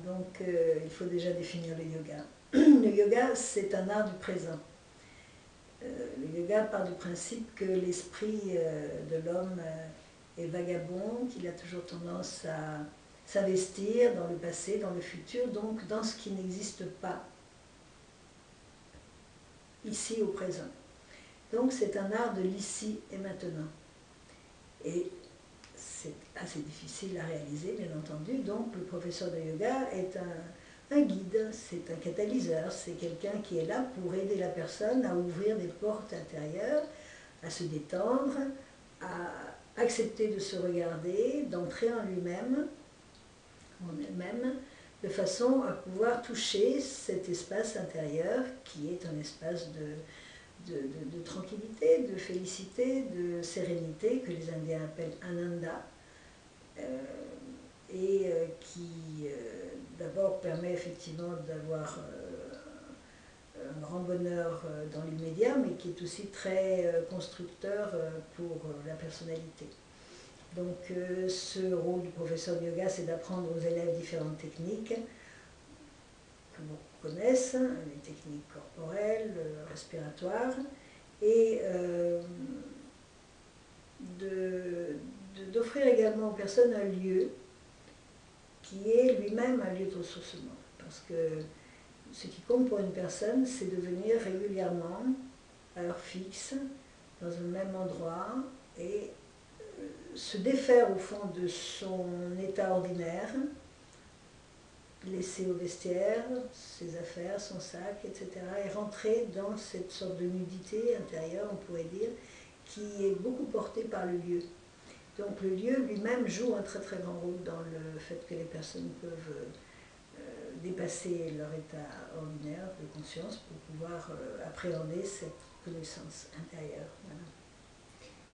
donc il faut déjà définir le yoga. Le yoga, c'est un art du présent. Le yoga part du principe que l'esprit de l'homme est vagabond, qu'il a toujours tendance à s'investir dans le passé, dans le futur, donc dans ce qui n'existe pas ici au présent. Donc c'est un art de l'ici et maintenant. Et c'est assez difficile à réaliser, bien entendu. Donc le professeur de yoga est un guide, c'est un catalyseur, c'est quelqu'un qui est là pour aider la personne à ouvrir des portes intérieures, à se détendre, à accepter de se regarder, d'entrer en lui-même, en elle-même, de façon à pouvoir toucher cet espace intérieur qui est un espace de tranquillité, de félicité, de sérénité, que les Indiens appellent Ananda, qui d'abord permet effectivement d'avoir un grand bonheur dans l'immédiat, mais qui est aussi très constructeur pour la personnalité. Donc ce rôle du professeur de yoga, c'est d'apprendre aux élèves différentes techniques que beaucoup connaissent, les techniques corporelles, respiratoires, et d'offrir également aux personnes un lieu qui est lui-même un lieu de ressourcement. Parce que ce qui compte pour une personne, c'est de venir régulièrement, à heure fixe, dans un même endroit, et se défaire au fond de son état ordinaire, laisser au vestiaire ses affaires, son sac, etc., et rentrer dans cette sorte de nudité intérieure, on pourrait dire, qui est beaucoup portée par le lieu. Donc le lieu lui-même joue un très très grand rôle dans le fait que les personnes peuvent dépasser leur état ordinaire de conscience pour pouvoir appréhender cette connaissance intérieure. Voilà.